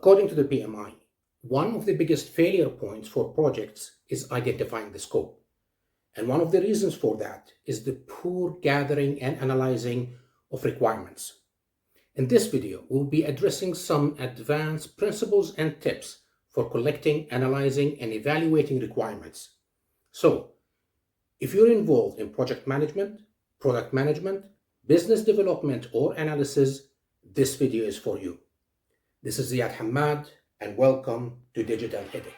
According to the PMI, one of the biggest failure points for projects is identifying the scope. And one of the reasons for that is the poor gathering and analyzing of requirements. In this video, we'll be addressing some advanced principles and tips for collecting, analyzing, and evaluating requirements. So, if you're involved in project management, product management, business development, or analysis, this video is for you. This is Ziad Hamad, and welcome to Digital Headache.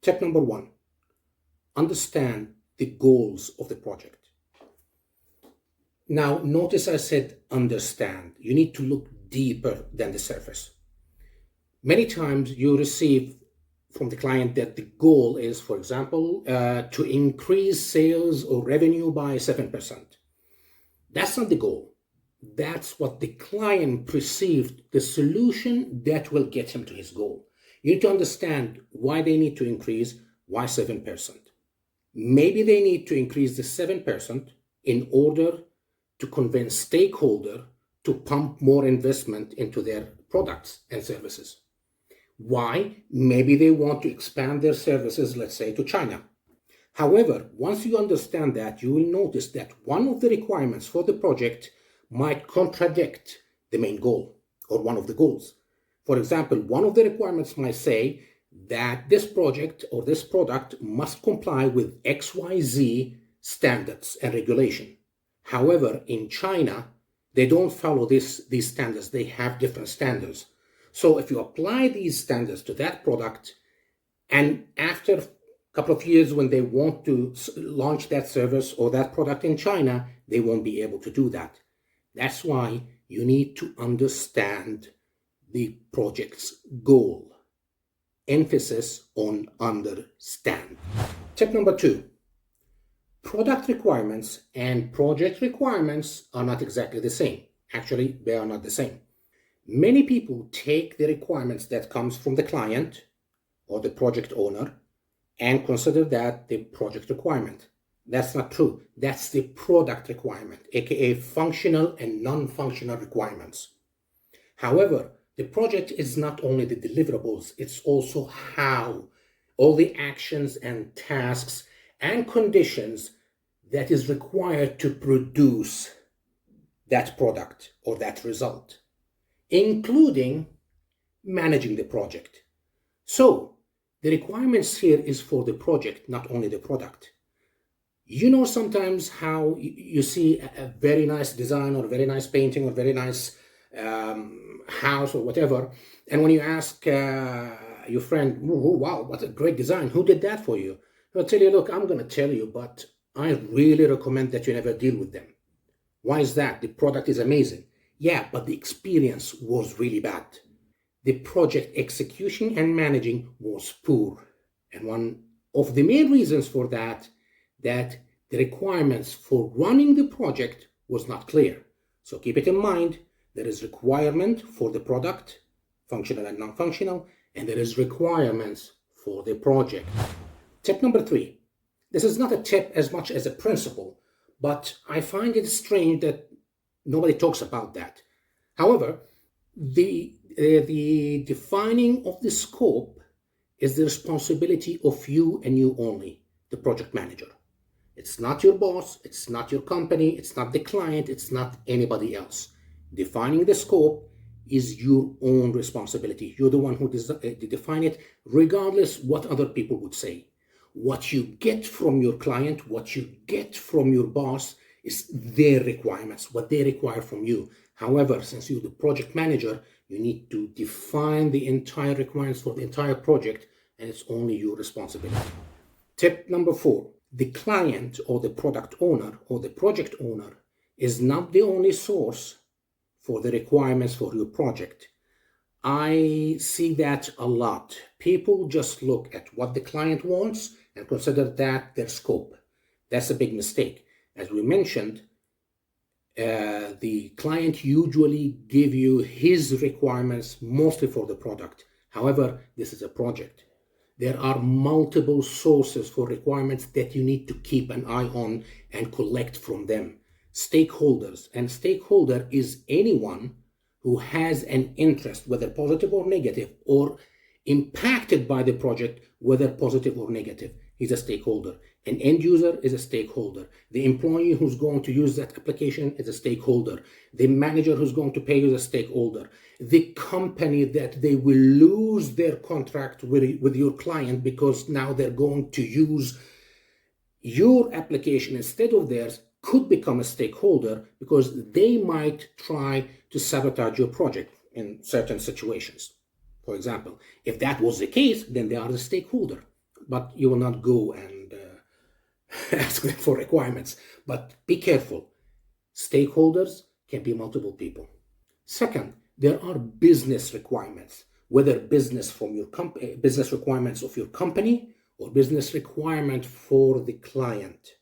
Tip number 1, understand the goals of the project. Now, notice I said understand. You need to look deeper than the surface. Many times you receive from the client that the goal is, for example, to increase sales or revenue by 7%. That's not the goal. That's what the client perceived, the solution that will get him to his goal. You need to understand why they need to increase, why 7%. Maybe they need to increase the 7% in order to convince stakeholder to pump more investment into their products and services. Why? Maybe they want to expand their services, let's say, to China. However, once you understand that, you will notice that one of the requirements for the project might contradict the main goal or one of the goals. For example, one of the requirements might say that this project or this product must comply with XYZ standards and regulation. However, in China, they don't follow these standards. They have different standards. So if you apply these standards to that product, and after a couple of years when they want to launch that service or that product in China, they won't be able to do that. That's why you need to understand the project's goal. Emphasis on understand. Tip number 2, product requirements and project requirements are not exactly the same. Actually, they are not the same. Many people take the requirements that comes from the client or the project owner and consider that the project requirement. That's not true. That's the product requirement, aka functional and non-functional requirements. However, the project is not only the deliverables, it's also how, all the actions and tasks and conditions that is required to produce that product or that result, including managing the project. So, the requirements here is for the project, not only the product. You know sometimes how you see a very nice design or a very nice painting or very nice house or whatever, and when you ask your friend, oh, wow, what a great design, who did that for you? He'll tell you, look, I'm going to tell you, but I really recommend that you never deal with them. Why is that? The product is amazing. Yeah, but the experience was really bad. The project execution and managing was poor. And one of the main reasons for that the requirements for running the project was not clear. So keep it in mind. There is requirement for the product, functional and non-functional, and there is requirements for the project. Tip number 3. This is not a tip as much as a principle, but I find it strange that nobody talks about that. However, the defining of the scope is the responsibility of you and you only, the project manager. It's not your boss, it's not your company, it's not the client, it's not anybody else. Defining the scope is your own responsibility. You're the one who define it, regardless what other people would say. What you get from your client, what you get from your boss is their requirements, what they require from you. However, since you're the project manager, you need to define the entire requirements for the entire project, and it's only your responsibility. Tip number 4, the client or the product owner or the project owner is not the only source for the requirements for your project. I see that a lot. People just look at what the client wants and consider that their scope. That's a big mistake. As we mentioned, the client usually give you his requirements mostly for the product. However, this is a project. There are multiple sources for requirements that you need to keep an eye on and collect from them. Stakeholders, and stakeholder is anyone who has an interest, whether positive or negative, or impacted by the project, whether positive or negative. He's a stakeholder. An end user is a stakeholder. The employee who's going to use that application is a stakeholder. The manager who's going to pay you is a stakeholder. The company that they will lose their contract with your client because now they're going to use your application instead of theirs could become a stakeholder because they might try to sabotage your project in certain situations. For example, if that was the case, then they are the stakeholder, but you will not go and ask them for requirements. But be careful. Stakeholders can be multiple people. Second, there are business requirements, whether business from your business requirements of your company or business requirement for the client.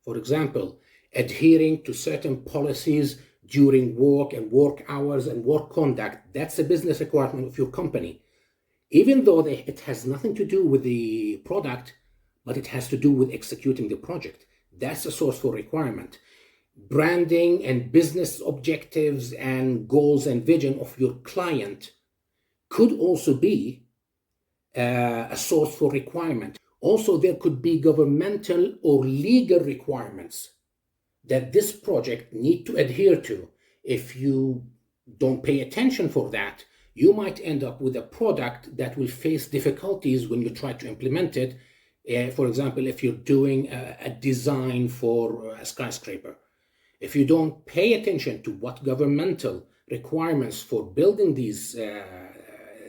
For example, adhering to certain policies during work and work hours and work conduct, that's a business requirement of your company. Even though it has nothing to do with the product, but it has to do with executing the project. That's a source for requirement. Branding and business objectives and goals and vision of your client could also be a source for requirement. Also, there could be governmental or legal requirements that this project need to adhere to. If you don't pay attention for that, you might end up with a product that will face difficulties when you try to implement it. For example, if you're doing a design for a skyscraper, if you don't pay attention to what governmental requirements for building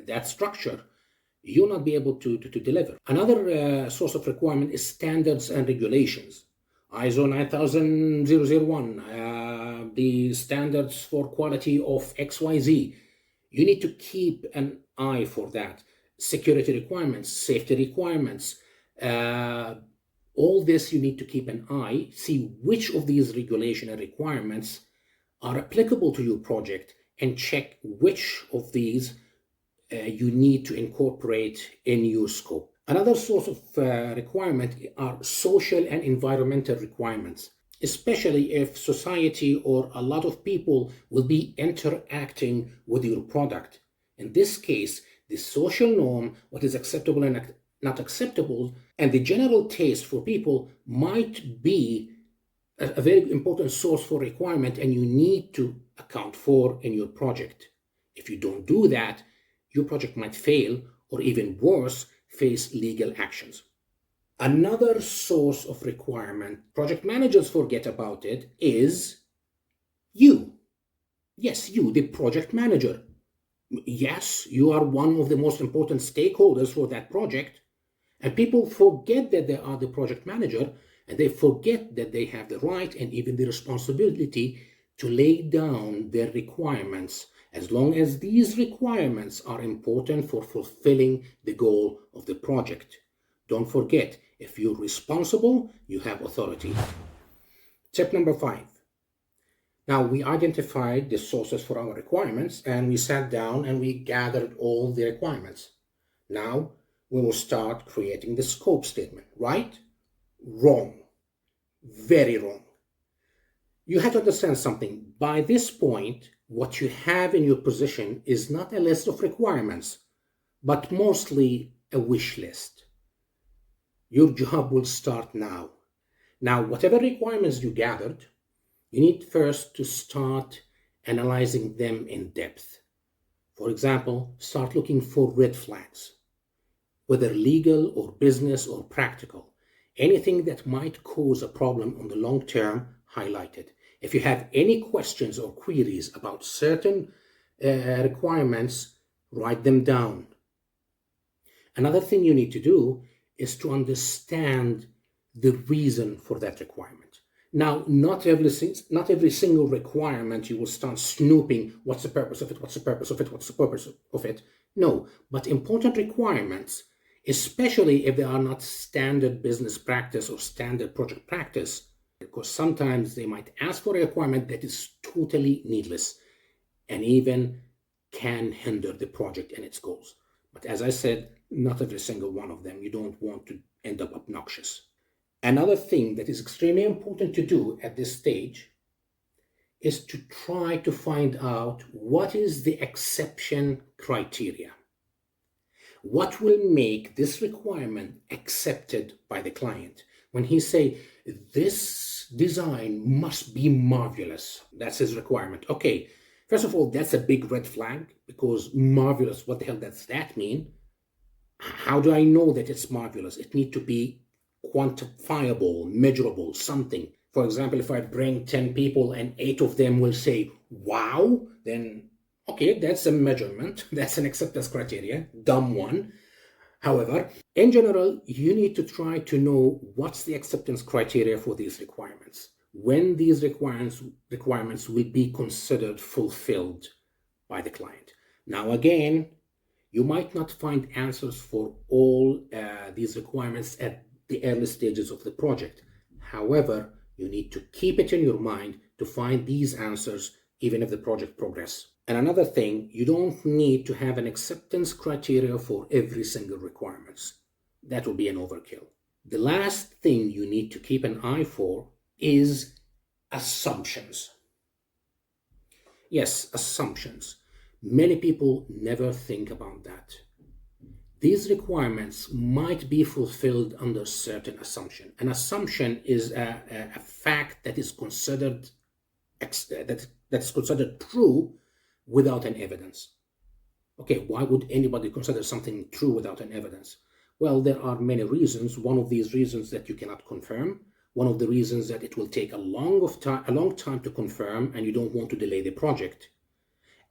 that structure, you'll not be able to deliver. Another source of requirement is standards and regulations. ISO 9001, the standards for quality of XYZ. You need to keep an eye for that. Security requirements, safety requirements, all this you need to keep an eye, see which of these regulation and requirements are applicable to your project and check which of these you need to incorporate in your scope. Another source of requirement are social and environmental requirements, especially if society or a lot of people will be interacting with your product. In this case, the social norm, what is acceptable and not acceptable, and the general taste for people might be a very important source for requirement, and you need to account for in your project. If you don't do that, your project might fail, or even worse, face legal actions. Another source of requirement, project managers forget about it, is you. Yes, you, the project manager. Yes, you are one of the most important stakeholders for that project, and people forget that they are the project manager, and they forget that they have the right and even the responsibility to lay down their requirements, as long as these requirements are important for fulfilling the goal of the project. Don't forget, if you're responsible, you have authority. Tip number 5. Now, we identified the sources for our requirements, and we sat down and we gathered all the requirements. Now, we will start creating the scope statement. Right? Wrong. Very wrong. You have to understand something. By this point, what you have in your position is not a list of requirements, but mostly a wish list. Your job will start now. Now, whatever requirements you gathered, you need first to start analyzing them in depth. For example, start looking for red flags, whether legal or business or practical. Anything that might cause a problem on the long term, highlight it. If you have any questions or queries about certain requirements, write them down. Another thing you need to do is to understand the reason for that requirement. Now, not every single requirement you will start snooping, what's the purpose of it, what's the purpose of it, what's the purpose of it. No, but important requirements, especially if they are not standard business practice or standard project practice, because sometimes they might ask for a requirement that is totally needless and even can hinder the project and its goals. But as I said, not every single one of them. You don't want to end up obnoxious. Another thing that is extremely important to do at this stage is to try to find out what is the exception criteria. What will make this requirement accepted by the client? When he say, this design must be marvelous, that's his requirement. Okay, first of all, that's a big red flag, because marvelous, what the hell does that mean? How do I know that it's marvelous? It needs to be quantifiable, measurable, something. For example, if I bring 10 people and 8 of them will say, wow, then okay, that's a measurement. That's an acceptance criteria, dumb one. However, in general, you need to try to know what's the acceptance criteria for these requirements. When these requirements will be considered fulfilled by the client. Now again, you might not find answers for all these requirements at the early stages of the project. However, you need to keep it in your mind to find these answers even if the project progresses. And another thing, you don't need to have an acceptance criteria for every single requirement. That will be an overkill. The last thing you need to keep an eye for is assumptions. Yes, assumptions. Many people never think about that. These requirements might be fulfilled under certain assumption. An assumption is a fact that is considered true without an evidence. Okay, why would anybody consider something true without an evidence? Well, there are many reasons. One of these reasons that you cannot confirm. One of the reasons that it will take a long time to confirm, and you don't want to delay the project.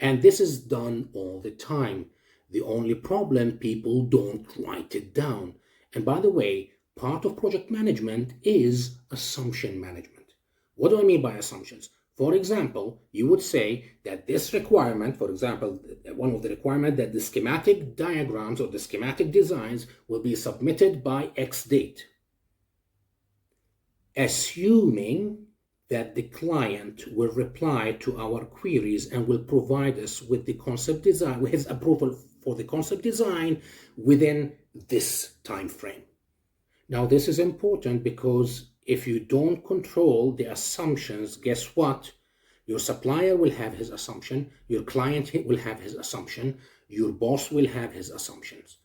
And this is done all the time. The only problem, people don't write it down. And by the way, part of project management is assumption management. What do I mean by assumptions? For example, you would say that this requirement, for example, one of the requirements that the schematic diagrams or the schematic designs will be submitted by X date. Assuming that the client will reply to our queries and will provide us with the concept design, with his approval for the concept design within this time frame. Now, this is important because if you don't control the assumptions, guess what? Your supplier will have his assumption, your client will have his assumption, your boss will have his assumptions.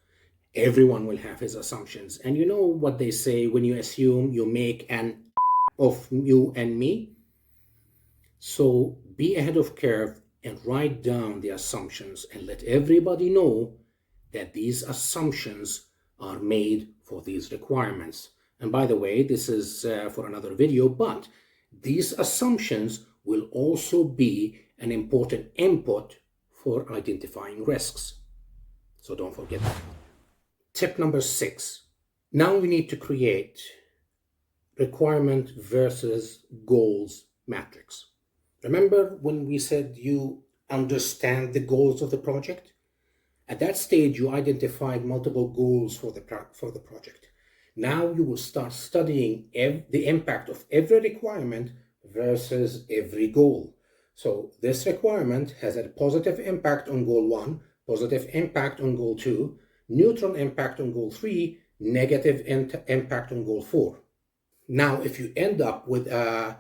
Everyone will have his assumptions. And you know what they say, when you assume, you make an of you and me. So be ahead of curve and write down the assumptions and let everybody know that these assumptions are made for these requirements. And by the way, this is for another video, but these assumptions will also be an important input for identifying risks. So don't forget that. Tip number 6. Now we need to create requirement versus goals matrix. Remember when we said you understand the goals of the project? At that stage, you identified multiple goals for the project. Now you will start studying the impact of every requirement versus every goal. So this requirement has a positive impact on goal 1, positive impact on goal 2, neutral impact on goal 3, negative impact on goal 4. Now, if you end up with a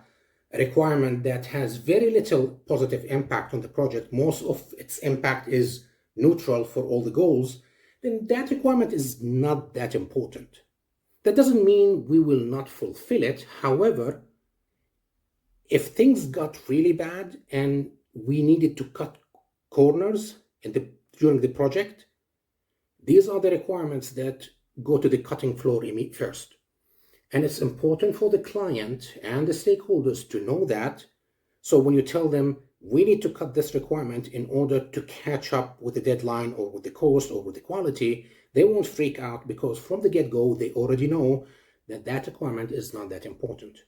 requirement that has very little positive impact on the project, most of its impact is neutral for all the goals, then that requirement is not that important. That doesn't mean we will not fulfill it. However, if things got really bad and we needed to cut corners during the project, these are the requirements that go to the cutting floor first. And it's important for the client and the stakeholders to know that. So when you tell them, we need to cut this requirement in order to catch up with the deadline or with the cost or with the quality, they won't freak out, because from the get-go, they already know that that requirement is not that important.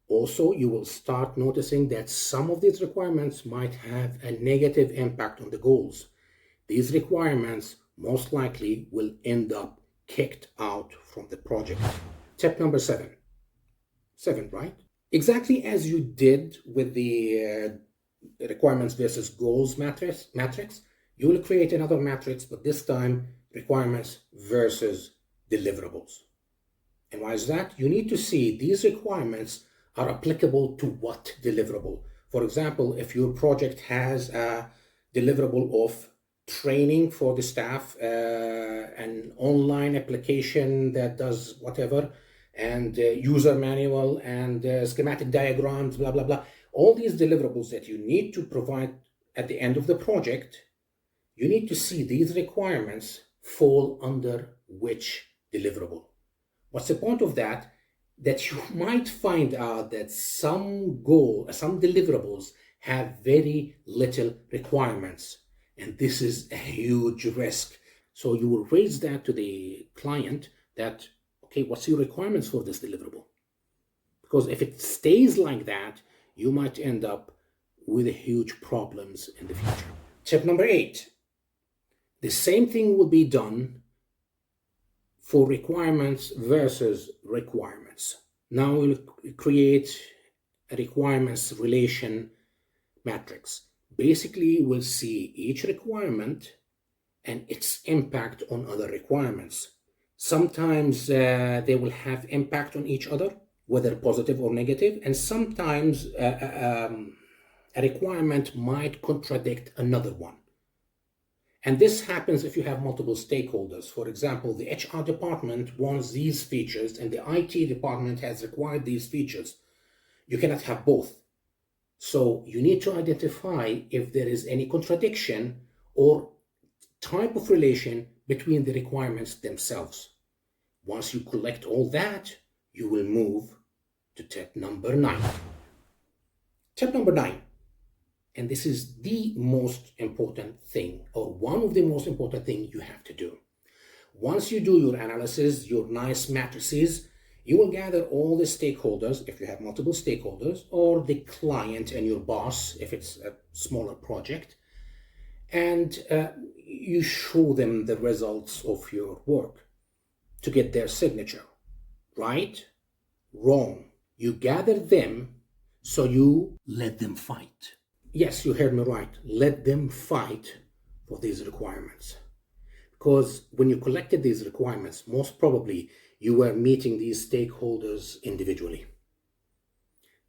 Also, you will start noticing that some of these requirements might have a negative impact on the goals. These requirements most likely will end up kicked out from the project. Tip number 7. 7, right? Exactly as you did with the requirements versus goals matrix, you will create another matrix, but this time requirements versus deliverables. And why is that? You need to see these requirements are applicable to what deliverable. For example, if your project has a deliverable of training for the staff, an online application that does whatever, and user manual and schematic diagrams, blah, blah, blah. All these deliverables that you need to provide at the end of the project, you need to see these requirements fall under which deliverable. What's the point of that? That you might find out that some deliverables have very little requirements. And this is a huge risk. So you will raise that to the client that, okay, what's your requirements for this deliverable? Because if it stays like that, you might end up with huge problems in the future. Tip number 8. The same thing will be done for requirements versus requirements. Now we'll create a requirements relation matrix. Basically, we'll see each requirement and its impact on other requirements. Sometimes they will have impact on each other, whether positive or negative, and sometimes a requirement might contradict another one. And this happens if you have multiple stakeholders. For example, the HR department wants these features and the IT department has required these features. You cannot have both. So you need to identify if there is any contradiction or type of relation between the requirements themselves. Once you collect all that, you will move to tip number 9. Tip number 9. And this is the most important thing, or one of the most important things you have to do. Once you do your analysis, your nice matrices, you will gather all the stakeholders, if you have multiple stakeholders, or the client and your boss, if it's a smaller project, and you show them the results of your work to get their signature. Right? Wrong. You gather them, so you let them fight. Yes, you heard me right. Let them fight for these requirements. Because when you collected these requirements, most probably you were meeting these stakeholders individually.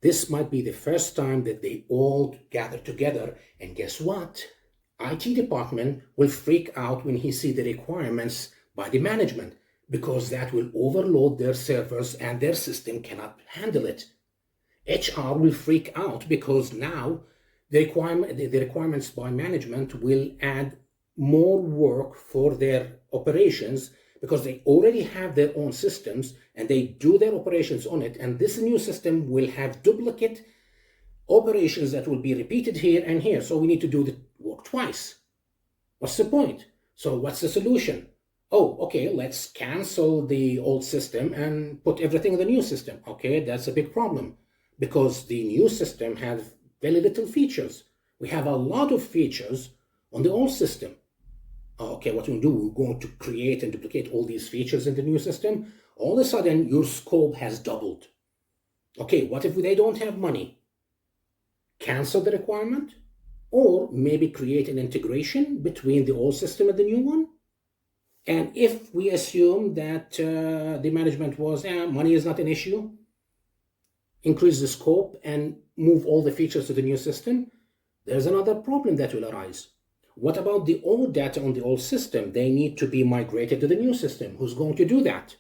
This might be the first time that they all gather together, and guess what? IT department will freak out when he sees the requirements by the management, because that will overload their servers and their system cannot handle it. HR will freak out because now the requirements by management will add more work for their operations because they already have their own systems and they do their operations on it. And this new system will have duplicate operations that will be repeated here and here. So we need to do the work twice. What's the point? So what's the solution? Oh, okay, let's cancel the old system and put everything in the new system. Okay, that's a big problem because the new system has very little features. We have a lot of features on the old system. Okay, what we'll do, we're going to create and duplicate all these features in the new system. All of a sudden, your scope has doubled. Okay, what if they don't have money? Cancel the requirement? Or maybe create an integration between the old system and the new one? And if we assume that the management was, money is not an issue, increase the scope and move all the features to the new system, there's another problem that will arise. What about the old data on the old system? They need to be migrated to the new system. Who's going to do that?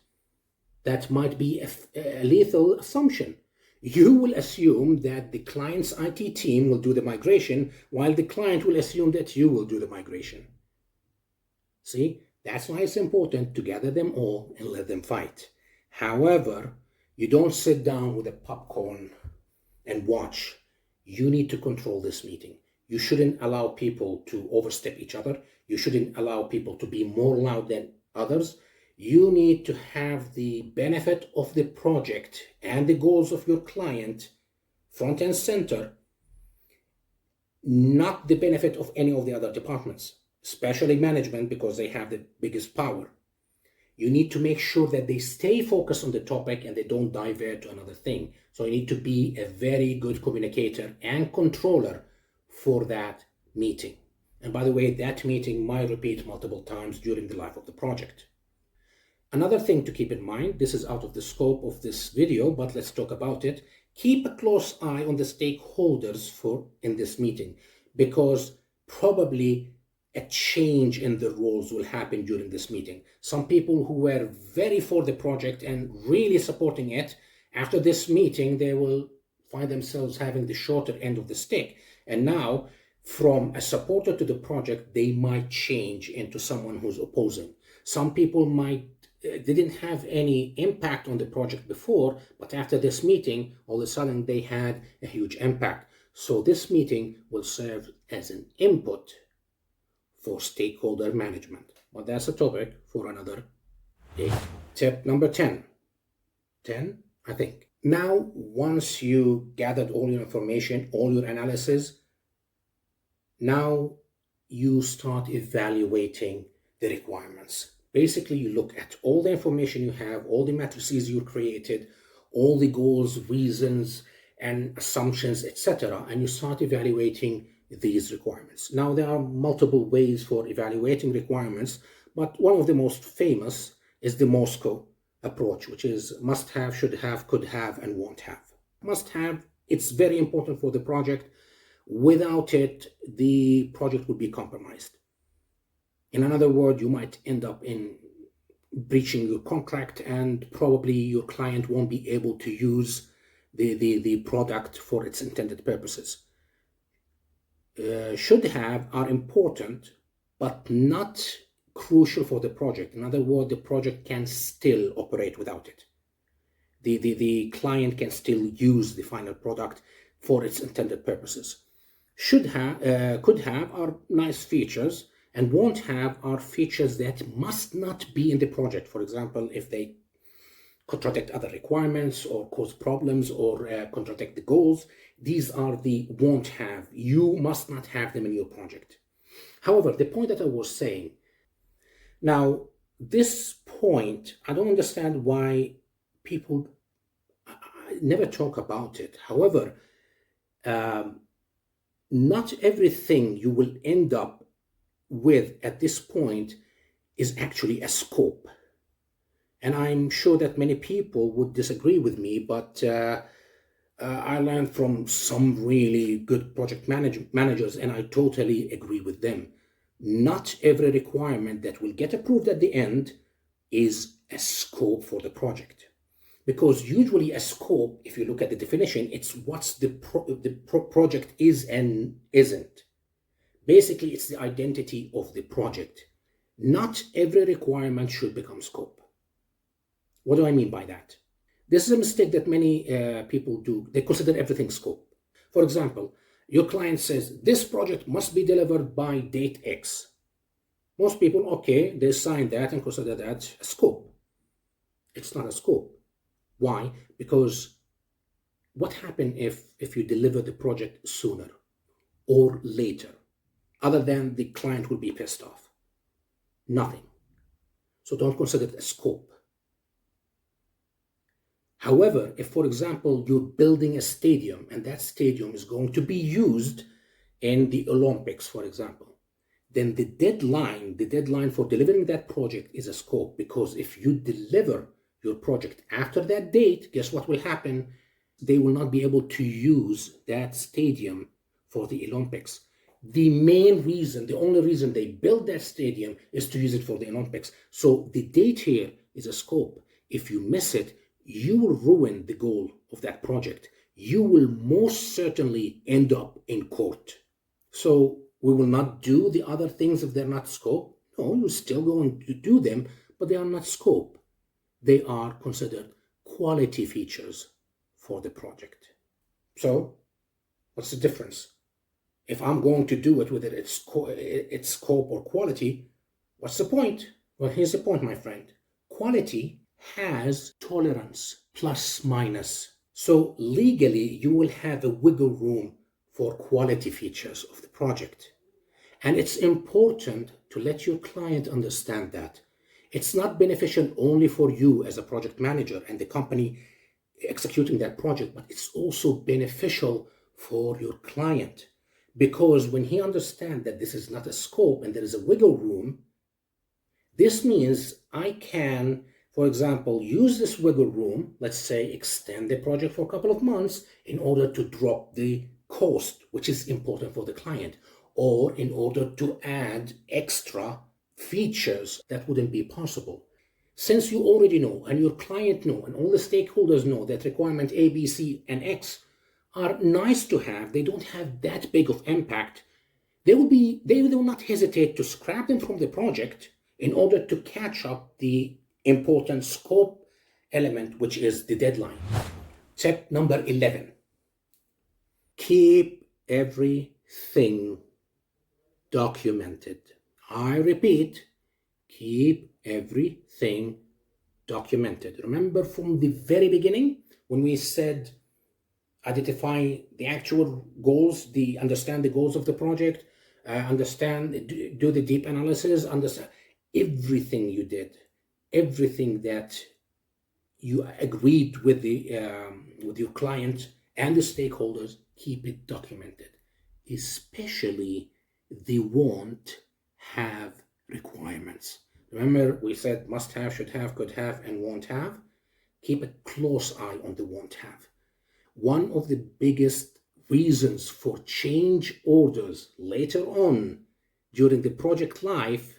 That might be a lethal assumption. You will assume that the client's IT team will do the migration, while the client will assume that you will do the migration. See, that's why it's important to gather them all and let them fight. However, you don't sit down with a popcorn and watch. You need to control this meeting. You shouldn't allow people to overstep each other. You shouldn't allow people to be more loud than others. You need to have the benefit of the project and the goals of your client front and center, not the benefit of any of the other departments, especially management, because they have the biggest power. You need to make sure that they stay focused on the topic and they don't divert to another thing. So you need to be a very good communicator and controller for that meeting. And by the way, that meeting might repeat multiple times during the life of the project. Another thing to keep in mind, this is out of the scope of this video, but let's talk about it. Keep a close eye on the stakeholders in this meeting, because probably a change in the roles will happen during this meeting. Some people who were very for the project and really supporting it, after this meeting, they will find themselves having the shorter end of the stick. And now, from a supporter to the project, they might change into someone who's opposing. Some people didn't have any impact on the project before, but after this meeting, all of a sudden they had a huge impact. So this meeting will serve as an input for stakeholder management. But that's a topic for another day. Tip number 10. 10, I think. Now, once you gathered all your information, all your analysis, now you start evaluating the requirements. Basically, you look at all the information you have, all the matrices you created, all the goals, reasons, and assumptions, etc., and you start evaluating these requirements. Now, there are multiple ways for evaluating requirements, but one of the most famous is the MOSCO approach, which is must have, should have, could have, and won't have. Must have, it's very important for the project. Without it, the project would be compromised. In another word, you might end up in breaching your contract, and probably your client won't be able to use the product for its intended purposes. Should have are important, but not crucial for the project. In other words, the project can still operate without it. The client can still use the final product for its intended purposes. Should have, could have are nice features, and won't have are features that must not be in the project. For example, if they contradict other requirements or cause problems or contradict the goals, these are the won't have. You must not have them in your project. However, the point that I was saying, now this point, I don't understand why people never talk about it. However, not everything you will end up with at this point is actually a scope. And I'm sure that many people would disagree with me, but I learned from some really good project managers, and I totally agree with them. Not every requirement that will get approved at the end is a scope for the project. Because usually a scope, if you look at the definition, it's what's the project is and isn't. Basically, it's the identity of the project. Not every requirement should become scope. What do I mean by that? This is a mistake that many people do. They consider everything scope. For example, your client says, this project must be delivered by date X. Most people, okay, they sign that and consider that a scope. It's not a scope. Why? Because what happens if you deliver the project sooner or later? Other than the client will be pissed off. Nothing. So don't consider it a scope. However, if, for example, you're building a stadium and that stadium is going to be used in the Olympics, for example, then the deadline for delivering that project is a scope, because if you deliver your project after that date, guess what will happen? They will not be able to use that stadium for the Olympics. The only reason they built that stadium is to use it for the Olympics. So the date here is a scope. If you miss it, you will ruin the goal of that project. You will most certainly end up in court. So we will not do the other things if they're not scope. No, you're still going to do them, but they are not scope. They are considered quality features for the project. So what's the difference? If I'm going to do it, whether it's scope or quality, what's the point? Well, here's the point, my friend. Quality has tolerance, plus minus. So legally, you will have a wiggle room for quality features of the project. And it's important to let your client understand that. It's not beneficial only for you as a project manager and the company executing that project, but it's also beneficial for your client, because when he understands that this is not a scope and there is a wiggle room, this means I can, for example, use this wiggle room, let's say extend the project for a couple of months in order to drop the cost, which is important for the client, or in order to add extra features that wouldn't be possible. Since you already know and your client know and all the stakeholders know that requirement A, B, C, and X are nice to have, they don't have that big of impact, they will not hesitate to scrap them from the project in order to catch up the important scope element, which is the deadline. Tip number 11, keep everything documented. I repeat, keep everything documented. Remember from the very beginning when we said identify the actual goals, understand the goals of the project, do the deep analysis, understand everything you did, everything that you agreed with your client and the stakeholders, keep it documented, especially the won't have requirements. Remember, we said must have, should have, could have, and won't have. Keep a close eye on the won't have. One of the biggest reasons for change orders later on during the project life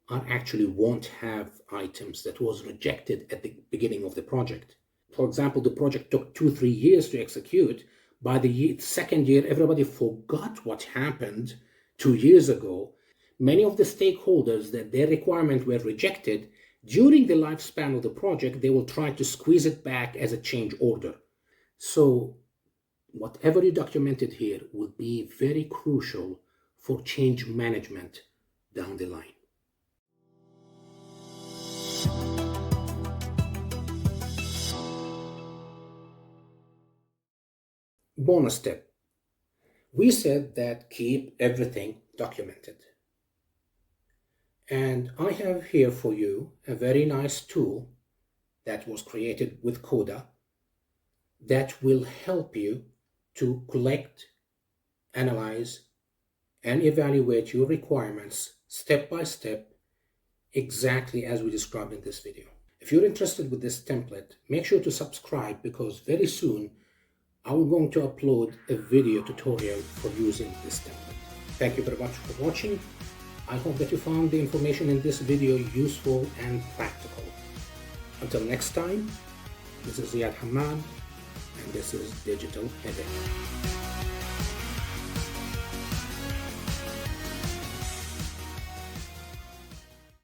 are actually won't have items that was rejected at the beginning of the project. For example, the project took 2-3 years to execute. By the second year, everybody forgot what happened 2 years ago. Many of the stakeholders that their requirements were rejected during the lifespan of the project, they will try to squeeze it back as a change order. So whatever you documented here will be very crucial for change management down the line. Bonus tip. We said that keep everything documented. And I have here for you a very nice tool that was created with Coda that will help you to collect, analyze, and evaluate your requirements step by step, exactly as we described in this video. If you're interested with this template, make sure to subscribe, because very soon I'm going to upload a video tutorial for using this template. Thank you very much for watching. I hope that you found the information in this video useful and practical. Until next time, this is Ziad Hamad, and this is Digital Headache.